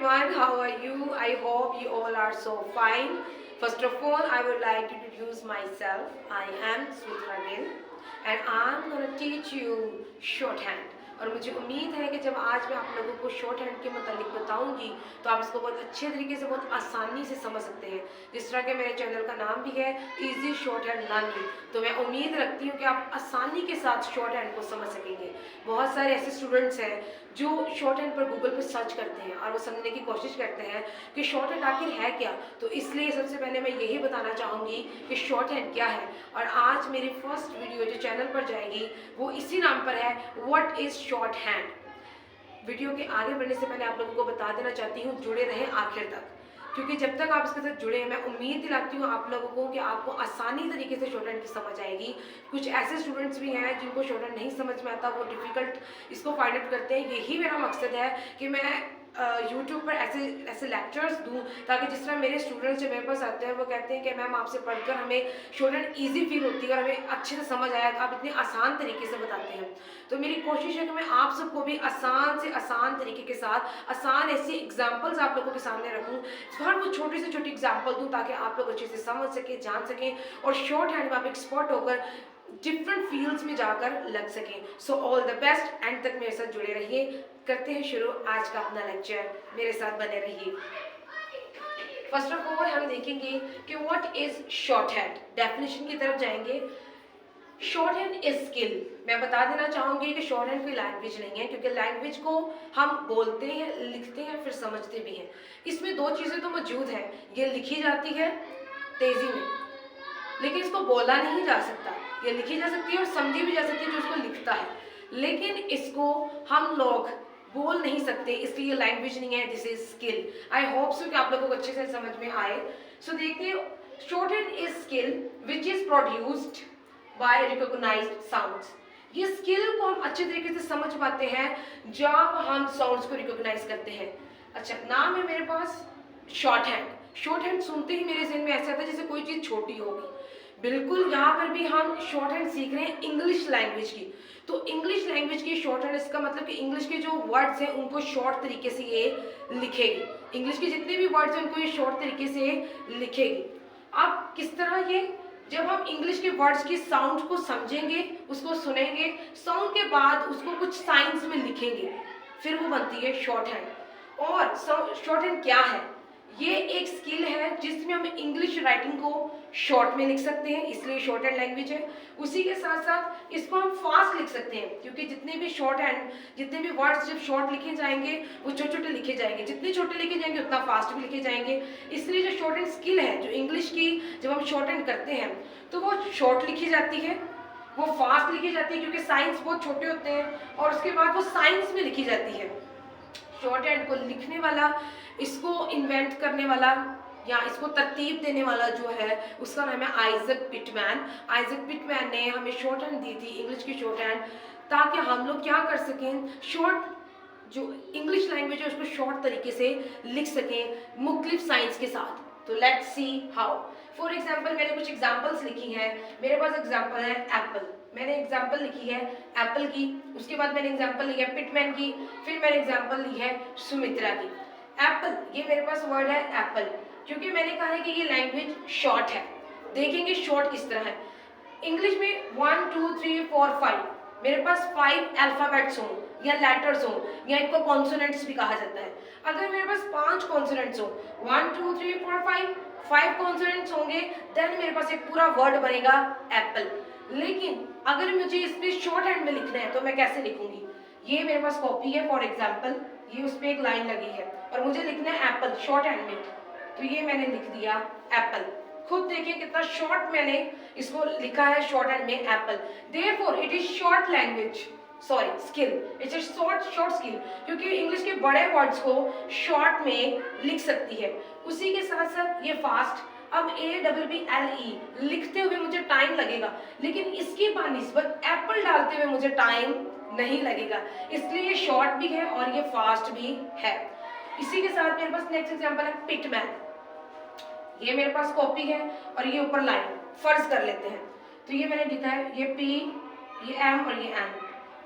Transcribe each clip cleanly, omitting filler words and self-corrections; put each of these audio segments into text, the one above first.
everyone, how are you? I hope you all are so fine. First of all, I would like to introduce myself. I am Sutra Gill and I'm going to teach you shorthand. और मुझे उम्मीद है कि जब आज मैं आप लोगों को शॉर्ट हैंड के मतलब बताऊंगी तो आप इसको बहुत अच्छे तरीके से बहुत आसानी से समझ सकते हैं। जिस तरह के मेरे चैनल का नाम भी है इजी शॉर्ट हैंड लर्निंग, तो मैं उम्मीद रखती हूँ कि आप आसानी के साथ शॉर्ट हैंड को समझ सकेंगे। बहुत सारे ऐसे स्टूडेंट्स हैं जो शॉर्ट हैंड पर गूगल पर सर्च करते हैं और वो समझने की कोशिश करते हैं कि शॉर्ट हैंड आखिर है क्या। तो इसलिए सबसे पहले मैं यही बताना चाहूँगी कि शॉर्ट हैंड क्या है। और आज मेरी फर्स्ट वीडियो जो चैनल पर जाएगी वो इसी नाम पर है, what is short hand. Video के आगे बढ़ने से पहले आप लोगों को बता देना चाहती हूँ, जुड़े रहें आखिर तक, क्योंकि जब तक आप इसके साथ जुड़े हैं मैं उम्मीद दिलाती हूँ आप लोगों को कि आपको आसानी तरीके से शॉर्ट हैंड की समझ आएगी। कुछ ऐसे स्टूडेंट्स भी हैं जिनको शॉर्ट हैंड नहीं समझ में आता, वो डिफ़िकल्ट इसको फाइंड आउट करते हैं। यही मेरा मकसद है कि मैं यूट्यूब पर ऐसे लेक्चर्स दूँ ताकि जिस तरह मेरे स्टूडेंट्स जो मेरे पास आते हैं वो कहते हैं कि मैम आपसे पढ़कर हमें शॉर्ट हैंड ईजी फील होती है और हमें अच्छे से समझ आया, आप इतने आसान तरीके से बताते हैं। तो मेरी कोशिश है कि मैं आप सबको भी आसान से आसान तरीके के साथ आसान ऐसी एग्जाम्पल्स आप लोगों के सामने रखूँ, हर वो छोटी से छोटी एग्जाम्पल दूँ ताकि आप लोग अच्छे से समझ सकें, जान सकें और शॉर्ट हैंड में आप एक्सपर्ट होकर डिफरेंट फील्ड्स में जाकर लग सकें। So all the best, and तक मेरे साथ जुड़े रहिए। करते हैं शुरू आज का अपना लेक्चर, मेरे साथ बने रहिए। फर्स्ट ऑफ ऑल हम देखेंगे कि what is short hand. Definition की तरफ जाएंगे। Short hand is skill. मैं बता देना चाहूँगी कि शॉर्ट हैंड कोई लैंग्वेज नहीं है, क्योंकि लैंग्वेज को हम बोलते हैं, लिखते हैं, फिर समझते भी हैं। इसमें दो चीज़ें तो मौजूद हैं, ये लिखी जाती है तेज़ी में लेकिन इसको बोला नहीं जा सकता। ये लिखी जा सकती है और समझी भी जा सकती है जो उसको लिखता है, लेकिन इसको हम लोग बोल नहीं सकते, इसलिए लैंग्वेज नहीं है, this is skill. I hope so कि आप लोगों को अच्छे से समझ में आए। सो देखिए, short hand is skill which is produced by recognised sounds. ये स्किल को हम अच्छे तरीके से समझ पाते हैं जब हम साउंड्स को रिकॉग्नाइज करते हैं। अच्छा, नाम है मेरे पास शॉर्ट हैंड। शॉर्ट हैंड सुनते ही मेरे जहन में ऐसा आता है जैसे कोई चीज़ छोटी होगी। बिल्कुल, यहाँ पर भी हम शॉर्ट हैंड सीख रहे हैं इंग्लिश लैंग्वेज की। तो इंग्लिश लैंग्वेज की शॉर्ट हैंड, इसका मतलब कि इंग्लिश के जो वर्ड्स हैं उनको शॉर्ट तरीके से ये लिखेगी। इंग्लिश के जितने भी वर्ड्स हैं उनको ये शॉर्ट तरीके से लिखेगी। अब किस तरह ये, जब हम इंग्लिश के वर्ड्स की साउंड को समझेंगे, उसको सुनेंगे, साउंड के बाद उसको कुछ साइंस में लिखेंगे, फिर वो बनती है शॉर्ट हैंड। और शॉर्ट हैंड क्या है? ये एक स्किल है जिसमें हम इंग्लिश राइटिंग को शॉर्ट में लिख सकते हैं, इसलिए शॉर्ट हैंड लैंग्वेज है। उसी के साथ साथ इसको हम फास्ट लिख सकते हैं, क्योंकि जितने भी शॉर्ट हैंड, जितने भी वर्ड्स जब शॉर्ट लिखे जाएंगे वो छोटे छोटे लिखे जाएंगे, जितने छोटे लिखे जाएंगे उतना फास्ट भी लिखे जाएंगे। इसलिए जो शॉर्ट हैंड स्किल है, जो इंग्लिश की जब हम शॉर्ट हैंड करते हैं तो वो शॉर्ट लिखी जाती है, वो फास्ट लिखी जाती है, क्योंकि साइंस बहुत छोटे होते हैं, और उसके बाद वो साइंस में लिखी जाती है। शॉर्ट हैंड को लिखने वाला, इसको इन्वेंट करने वाला या इसको तरतीब देने वाला जो है उसका नाम है आइजक पिटमैन। आइजक पिटमैन ने हमें शॉर्ट हैंड दी थी, इंग्लिश की शॉर्ट हैंड, ताकि हम लोग क्या कर सकें, शॉर्ट जो इंग्लिश लैंग्वेज है उसको शॉर्ट तरीके से लिख सकें मुख्तलिफ साइंस के साथ। तो let's see how. For example, मैंने कुछ एग्जाम्पल्स लिखी हैं। मेरे पास एग्जाम्पल है एप्पल। मैंने एग्जाम्पल लिखी है एप्पल की, उसके बाद मैंने एग्जाम्पल ली है पिटमैन की, फिर मैंने एग्जाम्पल ली है सुमित्रा की। एप्पल, ये मेरे पास वर्ड है एप्पल, क्योंकि मैंने कहा है कि ये लैंग्वेज शॉर्ट है। देखेंगे शॉर्ट किस तरह है। इंग्लिश में 1 2 3 4 5 मेरे पास 5 अल्फाबेट्स हों या लेटर्स हों, या इनको कॉन्सोनेंट्स भी कहा जाता है। अगर मेरे पास 5 कॉन्सोनेंट्स हों, 1 2 3 4 5 कॉन्सोनेंट्स होंगे, देन मेरे पास एक पूरा वर्ड बनेगा एप्पल। लेकिन अगर मुझे इसमें शॉर्ट हैंड में लिखना है तो मैं कैसे लिखूंगी? ये मेरे पास कॉपी है, फॉर एग्जाम्पल ये उस पर एक लाइन लगी है और मुझे लिखना है एप्पल शॉर्ट हैंड में, तो ये मैंने लिख दिया एप्पल। खुद देखिए कितना शॉर्ट मैंने इसको लिखा है शॉर्ट हैंड में Apple. Therefore it is short language, sorry skill, it's a short skill, क्योंकि इंग्लिश के बड़े वर्ड्स को शॉर्ट में लिख सकती है। उसी के साथ साथ ये फास्ट। अब APPLE लिखते हुए मुझे टाइम लगेगा, लेकिन इसकी बानिस्बत एप्पल डालते हुए मुझे टाइम नहीं लगेगा, इसलिए ये शॉर्ट भी है और ये फास्ट भी है। इसी के साथ मेरे पास नेक्स्ट एग्जांपल है पिटमैन। ये मेरे पास कॉपी है और ये ऊपर लाइन, फर्ज कर लेते हैं, तो ये मैंने लिखा है, ये P, ये M और ये N,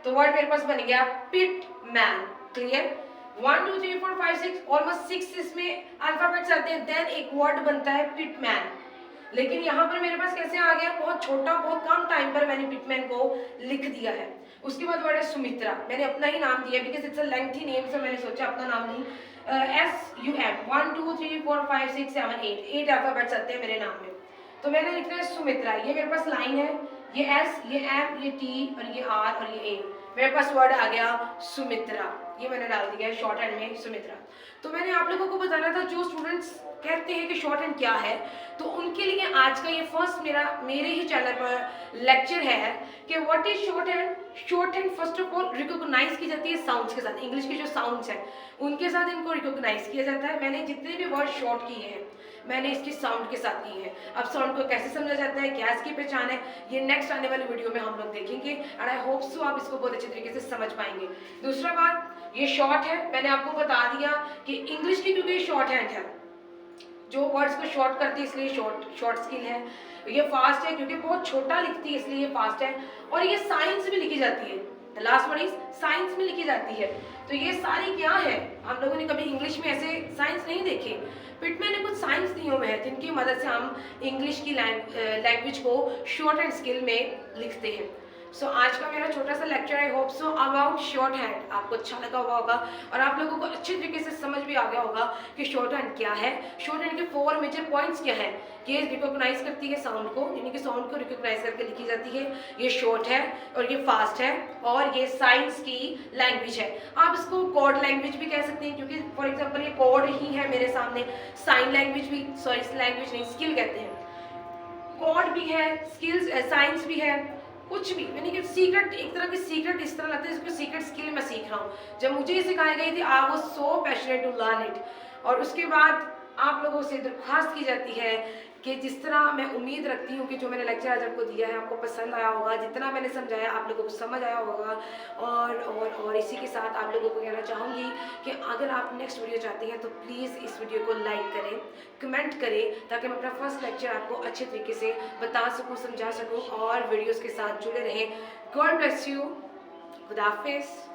तो वर्ड मेरे पास बन गया पिटमैन। क्लियर? 1 2 3 4 5 6 ऑलमोस्ट 6 इसमें अल्फाबेट्स आते हैं, देन एक वर्ड बनता है पिटमैन। लेकिन यहाँ पर मेरे पास कैसे आ गया, बहुत छोटा बहुत कम टाइम पर मैंने पिटमैन को लिख दिया है। उसके बाद वर्ड है सुमित्रा, मैंने अपना ही नाम दिया because it's a lengthy name, से मैंने सोचा अपना नाम नहीं। SUM 1 2 3 4 5 6 7 8 अल्फाबेट्स आते हैं मेरे नाम में, तो मैंने लिखना है सुमित्रा। ये मेरे पास लाइन है, ये S, ये M, ये T और ये R और ये A, मेरे पास वर्ड आ गया सुमित्रा। ये मैंने डाल दिया है शॉर्ट हैंड में सुमित्रा। तो मैंने आप लोगों को बताना था जो स्टूडेंट्स कहते हैं कि शॉर्ट हैंड क्या है, तो उनके लिए आज का ये फर्स्ट मेरे ही चैनल पर लेक्चर है कि what is short hand. Short hand first of all recognise की जाती है साउंड्स के साथ, इंग्लिश के जो साउंड्स हैं उनके साथ इनको रिकॉग्नाइज किया जाता है। मैंने जितने भी वर्ड शॉर्ट किए हैं मैंने इसकी साउंड के साथ की है। अब साउंड को कैसे समझा जाता है, क्या इसकी पहचान है, ये नेक्स्ट आने वाली वीडियो में हम लोग देखेंगे एंड आई होप सो आप इसको बहुत अच्छे तरीके से समझ पाएंगे। दूसरा बात, ये शॉर्ट है, मैंने आपको बता दिया कि इंग्लिश की क्योंकि शॉर्ट हैंड है, जो वर्ड्स को शॉर्ट करती है इसलिए शॉर्ट स्किल है। ये फास्ट है क्योंकि बहुत छोटा लिखती है इसलिए ये फास्ट है। और ये साइंस में लिखी जाती है, the last word is science में लिखी जाती है। तो ये सारी क्या है, हम लोगों ने कभी इंग्लिश में ऐसे साइंस नहीं देखे। पिटमैन ने कुछ साइंस नियम है जिनकी मदद से हम इंग्लिश की लैंग्वेज को शॉर्ट हैंड स्किल में लिखते हैं। सो आज का मेरा छोटा सा lecture I hope so about short hand आपको अच्छा लगा हुआ होगा और आप लोगों को अच्छे तरीके से समझ भी आ गया होगा कि शॉर्ट हैंड क्या है। शॉर्ट हैंड के 4 मेजर पॉइंट्स क्या है, ये रिकॉग्नाइज करती है साउंड को, यानी कि साउंड को रिकॉग्नाइज करके लिखी जाती है, ये शॉर्ट है और ये फास्ट है और ये साइंस की लैंग्वेज है। आप इसको कोड लैंग्वेज भी कह सकते हैं क्योंकि फॉर एग्जाम्पल ये कोड ही है मेरे सामने। साइन लैंग्वेज भी, सॉरी लैंग्वेज नहीं स्किल कहते हैं, कोड भी है, स्किल्स साइंस भी है, कुछ भी यानी कि सीक्रेट, एक तरह की सीक्रेट इस तरह लगता है इसको सीक्रेट स्किल मैं सीख रहा हूँ। जब मुझे ये सिखाई गई थी I was so passionate to learn it. और उसके बाद आप लोगों से दरख्वास्त की जाती है कि जिस तरह मैं उम्मीद रखती हूँ कि जो मैंने लेक्चर आज आपको दिया है आपको पसंद आया होगा, जितना मैंने समझाया आप लोगों को समझ आया होगा। और इसी के साथ आप लोगों को कहना चाहूँगी कि अगर आप नेक्स्ट वीडियो चाहते हैं तो प्लीज़ इस वीडियो को लाइक करें, कमेंट करें, ताकि मैं अपना फर्स्ट लेक्चर आपको अच्छे तरीके से बता सकूँ, समझा सकूँ और वीडियोज़ के साथ जुड़े रहें। गॉड ब्लेस यू, खुदा हाफिज़।